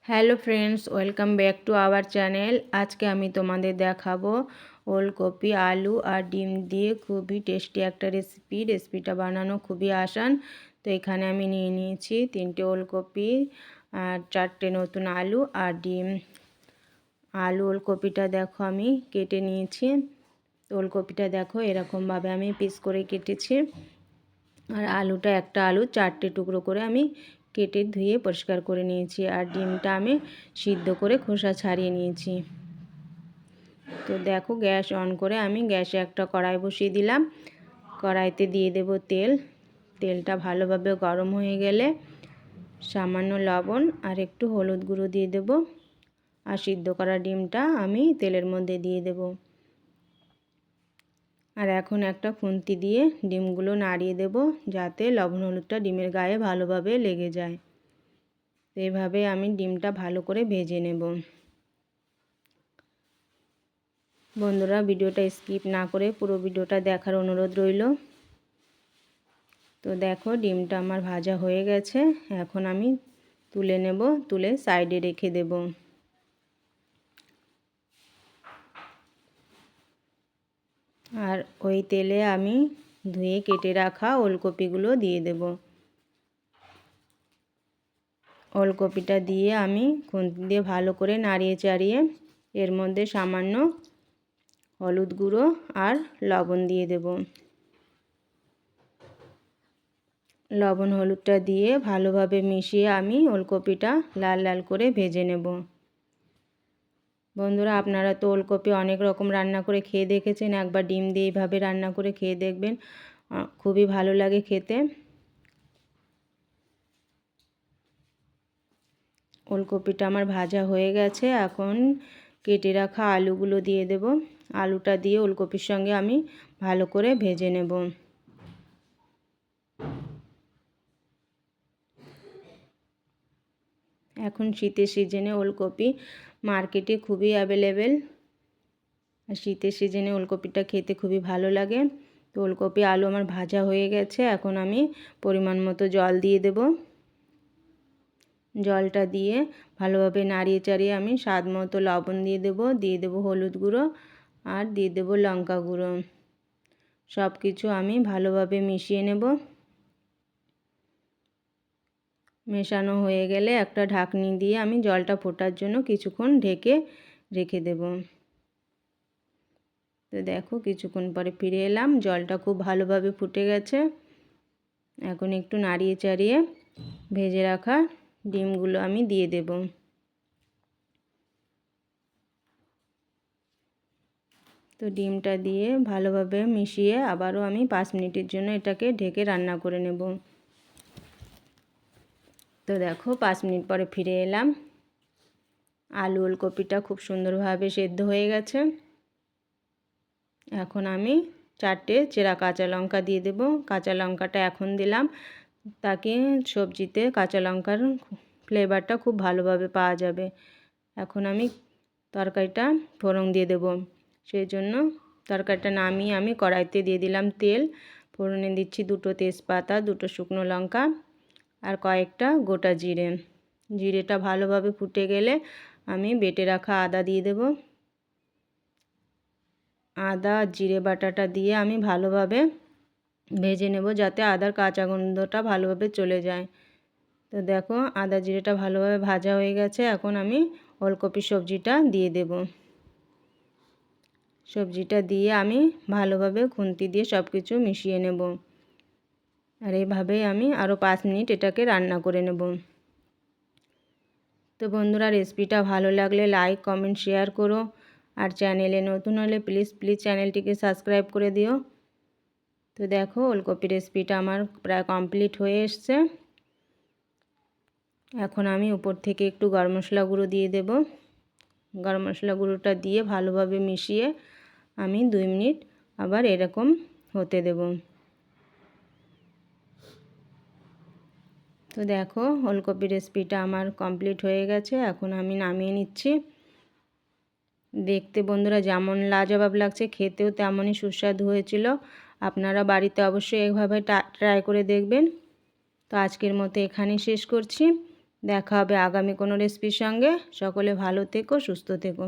Hello friends, welcome back to our channel. আজকে আমি তোমাদের দেখাবো ওলকপি, আলু আর ডিম দিয়ে খুবই টেস্টি একটা রেসিপিটা বানানো খুবই আসান। তো এখানে আমি নিয়ে নিয়েছি 3টে ওলকপি আর 4টে নতুন আলু আর ডিম। ওলকপিটা দেখো আমি কেটে নিয়েছি। ওলকপিটা দেখো এরকমভাবে আমি পিস করে কেটেছি। আর আলুটা, একটা আলু 4টে টুকরো করে আমি কেটে ধুয়ে পরিষ্কার করে নিয়েছি। আর ডিমটা আমি সিদ্ধ করে খোসা ছাড়িয়ে নিয়েছি। তো দেখো গ্যাস অন করে আমি গ্যাসে একটা কড়াই বসিয়ে দিলাম। কড়াইতে দিয়ে দেব তেল। তেলটা ভালোভাবে গরম হয়ে গেলে সামান্য লবণ আর একটু হলুদ গুঁড়ো দিয়ে দেব। আর সিদ্ধ করা ডিমটা আমি তেলের মধ্যে দিয়ে দেব। আর এখন একটা খুন্তি দিয়ে ডিমগুলো নাড়িয়ে দেব, যাতে লবণ হলুদটা ডিমের গায়ে ভালোভাবে লেগে যায়। এইভাবে আমি ডিমটা ভালো করে ভেজে নেব। বন্ধুরা, ভিডিওটা স্কিপ না করে পুরো ভিডিওটা দেখার অনুরোধ রইল। তো দেখো ডিমটা আমার ভাজা হয়ে গেছে। এখন আমি তুলে নেব, তুলে সাইডে রেখে দেব। আর ওই তেলে আমি ধুয়ে কেটে রাখা ওলকপিগুলো দিয়ে দেব। ওলকপিটা দিয়ে আমি খুন্তি দিয়ে ভালো করে নাড়িয়ে চাড়িয়ে এর মধ্যে সামান্য হলুদ গুঁড়ো আর লবণ দিয়ে দেব। লবণ হলুদটা দিয়ে ভালোভাবে মিশিয়ে আমি ওলকপিটা লাল লাল করে ভেজে নেব। বন্ধুরা, আপনারা তো ওলকপি অনেক রকম রান্না করে খেয়ে দেখেছেন। একবার ডিম দিয়ে এইভাবে রান্না করে খেয়ে দেখবেন, খুবই ভালো লাগে খেতে। ওলকপিটা আমার ভাজা হয়ে গেছে। এখন কেটে রাখা আলুগুলো দিয়ে দেব। আলুটা দিয়ে ওলকপির সঙ্গে আমি ভালো করে ভেজে নেব। এখন শীতের সিজনে ওলকপি মার্কেটে খুবই অ্যাভেলেবেল। আর শীতের সিজনে ওলকপিটা খেতে খুবই ভালো লাগে। তো ওলকপি আলু আমার ভাজা হয়ে গেছে। এখন আমি পরিমাণ মতো জল দিয়ে দেব। জলটা দিয়ে ভালোভাবে নাড়িয়ে চাড়িয়ে আমি স্বাদ মতো লবণ দিয়ে দেব হলুদ গুঁড়ো আর দিয়ে দেব লঙ্কা গুঁড়ো। সব কিছু আমি ভালোভাবে মিশিয়ে নেব। মেশানো হয়ে গেলে একটা ঢাকনি দিয়ে আমি জলটা ফোটার জন্য কিছুক্ষণ ঢেকে রেখে দেব। তো দেখো কিছুক্ষণ পরে ফিরে এলাম, জলটা খুব ভালোভাবে ফুটে গেছে। এখন একটু নাড়িয়ে চাড়িয়ে ভেজে রাখা ডিমগুলো আমি দিয়ে দেব। তো ডিমটা দিয়ে ভালোভাবে মিশিয়ে আবারও আমি 5 মিনিটের জন্য এটাকে ঢেকে রান্না করে নেব। তো দেখো 5 মিনিট পরে ফিরে এলাম। আলু ওলকপিটা খুব সুন্দরভাবে সেদ্ধ হয়ে গেছে। এখন আমি 4টে চেরা কাঁচা লঙ্কা দিয়ে দেব। কাঁচা লঙ্কাটা এখন দিলাম, তাকে সবজিতে কাঁচা লঙ্কার ফ্লেভারটা খুব ভালোভাবে পাওয়া যাবে। এখন আমি তরকারিটা ফোড়ন দিয়ে দেব। সেই জন্য তরকারিটা নামিয়ে আমি কড়াইতে দিয়ে দিলাম তেল। ফোড়নে দিচ্ছি 2টো তেজপাতা, 2টো শুকনো লঙ্কা আর কয়েকটা গোটা জিরে। জিরেটা ভালোভাবে ফুটে গেলে আমি বেটে রাখা আদা দিয়ে দেব। আদা জিরে বাটাটা দিয়ে আমি ভালোভাবে ভেজে নেব, যাতে আদার কাঁচা গন্ধটা ভালোভাবে চলে যায়। তো দেখো আদা জিরেটা ভালোভাবে ভাজা হয়ে গেছে। এখন আমি ওলকপি সবজিটা দিয়ে দেব। সবজিটা দিয়ে আমি ভালোভাবে খুন্তি দিয়ে সব কিছু মিশিয়ে নেব। আর এইভাবেই আমি আরও 5 মিনিট এটাকে রান্না করে নেব। তো বন্ধুরা, রেসিপিটা ভালো লাগলে লাইক কমেন্ট শেয়ার করো। আর চ্যানেলে নতুন হলে প্লিজ চ্যানেলটিকে সাবস্ক্রাইব করে দিও। তো দেখো ওলকপি রেসিপিটা আমার প্রায় কমপ্লিট হয়ে এসছে। এখন আমি উপর থেকে একটু গরম মশলা গুঁড়ো দিয়ে দেব। গরম মশলা গুঁড়োটা দিয়ে ভালোভাবে মিশিয়ে আমি 2 মিনিট আবার এরকম হতে দেব। তো দেখো ওলকপি রেসিপিটা আমার কমপ্লিট হয়ে গেছে। এখন আমি নামিয়ে নিচ্ছি। দেখতে বন্ধুরা যেমন লাজবাব লাগছে, খেতেও তেমনই সুস্বাদু হয়েছিল। আপনারা বাড়িতে অবশ্যই এইভাবে ট্রাই করে দেখবেন। তো আজকের মতো এখানেই শেষ করছি। দেখা হবে আগামী কোনো রেসিপির সঙ্গে। সকলে ভালো থেকো, সুস্থ থেকো।